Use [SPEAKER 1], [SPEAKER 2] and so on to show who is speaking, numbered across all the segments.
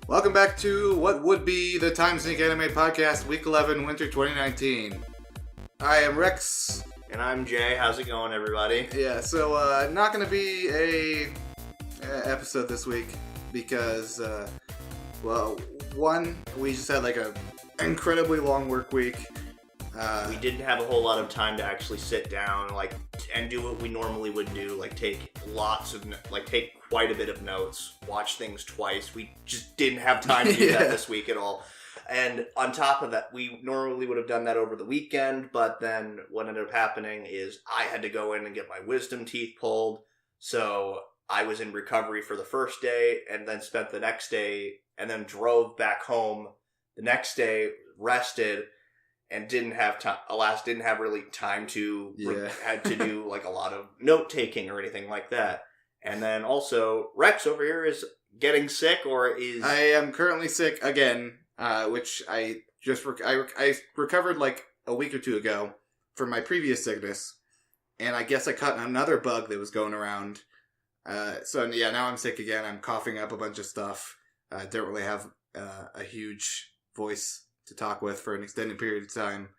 [SPEAKER 1] Welcome back to what would be the Time Sink Anime Podcast, Week 11, Winter 2019. I am Rex.
[SPEAKER 2] And I'm Jay. How's it going, everybody?
[SPEAKER 1] Yeah, so not going to be a episode this week because, one, we just had like a incredibly long work week.
[SPEAKER 2] We didn't have a whole lot of time to actually sit down, and do what we normally would do, take quite a bit of notes, watch things twice. We just didn't have time to do that this week at all. And on top of that, we normally would have done that over the weekend, but then what ended up happening is I had to go in and get my wisdom teeth pulled, so I was in recovery for the first day, and then spent the next day, and then drove back home the next day, rested, and didn't have really time to had to do a lot of note taking or anything like that. And then also Rex over here is getting sick, I
[SPEAKER 1] am currently sick again, which I recovered like a week or two ago from my previous sickness, and I guess I caught another bug that was going around. Now I'm sick again. I'm coughing up a bunch of stuff. I don't really have a huge voice to talk with for an extended period of time.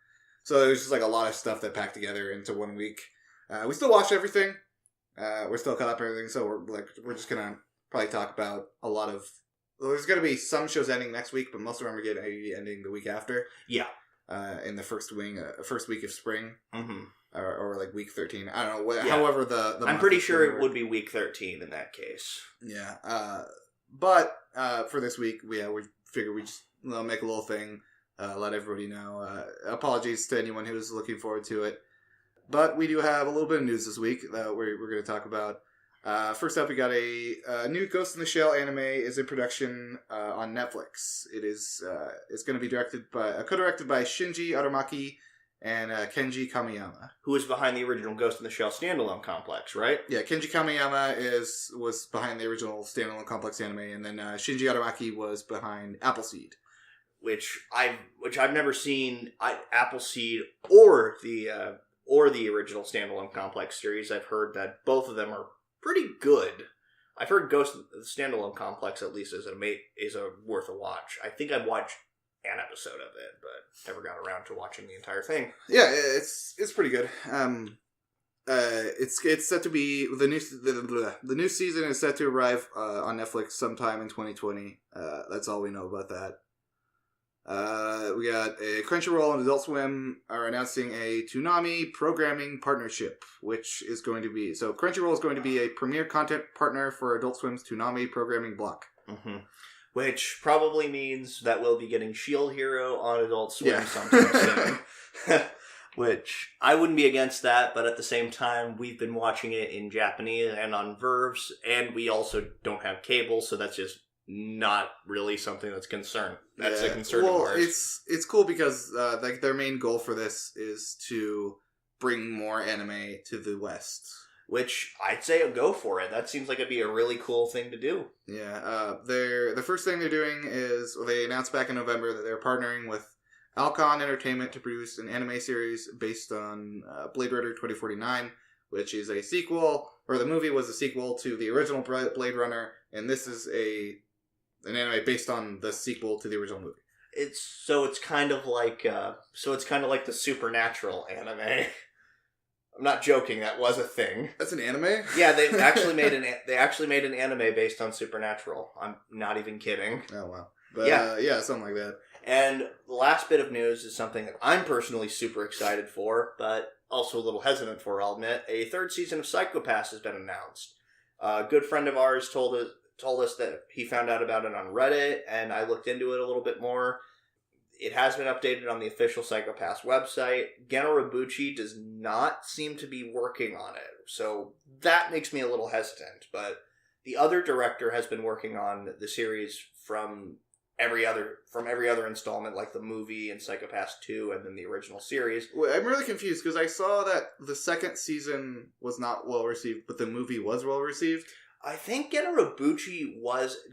[SPEAKER 1] So it was just a lot of stuff that packed together into 1 week. We still watched everything. We're still caught up on everything, so we're just gonna probably talk about a lot of... Well, there's gonna be some shows ending next week, but most of them are gonna be ending the week after.
[SPEAKER 2] Yeah.
[SPEAKER 1] In the first week of spring.
[SPEAKER 2] Mm-hmm.
[SPEAKER 1] Or week 13. I don't know. However the
[SPEAKER 2] I'm pretty sure it would be week 13 in that case.
[SPEAKER 1] Yeah. But for this week, we figured we'd just make a little thing. Let everybody know. Apologies to anyone who was looking forward to it. But we do have a little bit of news this week that we're going to talk about. First up, we got a new Ghost in the Shell anime is in production on Netflix. It's going to be co-directed by Shinji Aramaki and Kenji Kamiyama,
[SPEAKER 2] who was behind the original Ghost in the Shell standalone complex, right?
[SPEAKER 1] Yeah, Kenji Kamiyama was behind the original standalone complex anime, and then Shinji Aramaki was behind Appleseed.
[SPEAKER 2] Which I've never seen Appleseed or the original standalone complex series. I've heard that both of them are pretty good. I've heard Ghost of the Standalone Complex at least is worth a watch. I think I've watched an episode of it, but never got around to watching the entire thing.
[SPEAKER 1] Yeah, it's pretty good. It's set to be the new season is set to arrive on Netflix sometime in 2020. That's all we know about that. We got a Crunchyroll and Adult Swim are announcing a Toonami programming partnership, which is going to be... So Crunchyroll is going to be a premier content partner for Adult Swim's Toonami programming block.
[SPEAKER 2] Mm-hmm. Which probably means that we'll be getting Shield Hero on Adult Swim sometime soon. Which, I wouldn't be against that, but at the same time, we've been watching it in Japanese and on Verves, and we also don't have cable, so that's just not really something that's a concern of ours.
[SPEAKER 1] It's cool because their main goal for this is to bring more anime to the West.
[SPEAKER 2] Which I'd say go for it. That seems like it'd be a really cool thing to do.
[SPEAKER 1] Yeah, the first thing they're doing is they announced back in November that they're partnering with Alcon Entertainment to produce an anime series based on Blade Runner 2049, which is a sequel, or the movie was a sequel to the original Blade Runner, and this is an anime based on the sequel to the original movie.
[SPEAKER 2] It's kind of like the Supernatural anime. I'm not joking. That was a thing.
[SPEAKER 1] That's an anime?
[SPEAKER 2] Yeah, they actually made an anime based on Supernatural. I'm not even kidding.
[SPEAKER 1] Oh wow. But, yeah, something like that.
[SPEAKER 2] And the last bit of news is something that I'm personally super excited for, but also a little hesitant for, I'll admit. A third season of Psycho Pass has been announced. A good friend of ours told us that he found out about it on Reddit, and I looked into it a little bit more. It has been updated on the official Psycho Pass website. Geno Rabuchi does not seem to be working on it, so that makes me a little hesitant. But the other director has been working on the series from every other installment, like the movie and Psycho Pass 2, and then the original series.
[SPEAKER 1] Well, I'm really confused because I saw that the second season was not well received, but the movie was well received.
[SPEAKER 2] I think Geno Rabuchi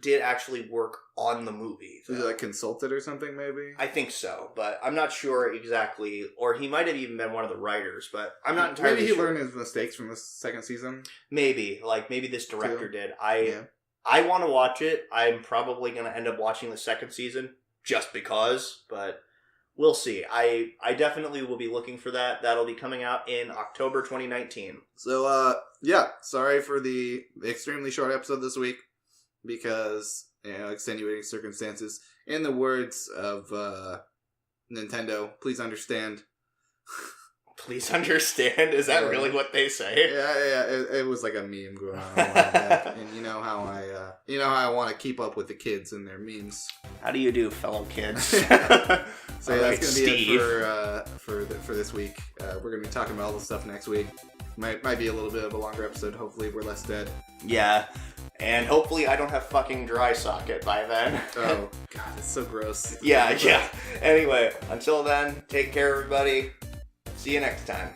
[SPEAKER 2] did actually work on the movie.
[SPEAKER 1] Was he consulted or something, maybe?
[SPEAKER 2] I think so, but I'm not sure exactly. Or he might have even been one of the writers, but I'm not entirely sure.
[SPEAKER 1] Maybe he learned his mistakes from the second season?
[SPEAKER 2] Maybe. Maybe this director did. I want to watch it. I'm probably going to end up watching the second season just because, but we'll see. I definitely will be looking for that. That'll be coming out in October 2019.
[SPEAKER 1] So, yeah, sorry for the extremely short episode this week because, extenuating circumstances. In the words of Nintendo, please understand.
[SPEAKER 2] Please understand? Is that really what they say?
[SPEAKER 1] Yeah. It was like a meme going on a while back, and you know how I want to keep up with the kids and their memes.
[SPEAKER 2] How do you do, fellow kids?
[SPEAKER 1] So that's
[SPEAKER 2] right,
[SPEAKER 1] gonna be it for this week. We're gonna be talking about all this stuff next week. Might be a little bit of a longer episode. Hopefully, we're less dead.
[SPEAKER 2] Yeah, and hopefully I don't have fucking dry socket by then.
[SPEAKER 1] Oh God, it's so gross.
[SPEAKER 2] Yeah. Anyway, until then, take care, everybody. See you next time.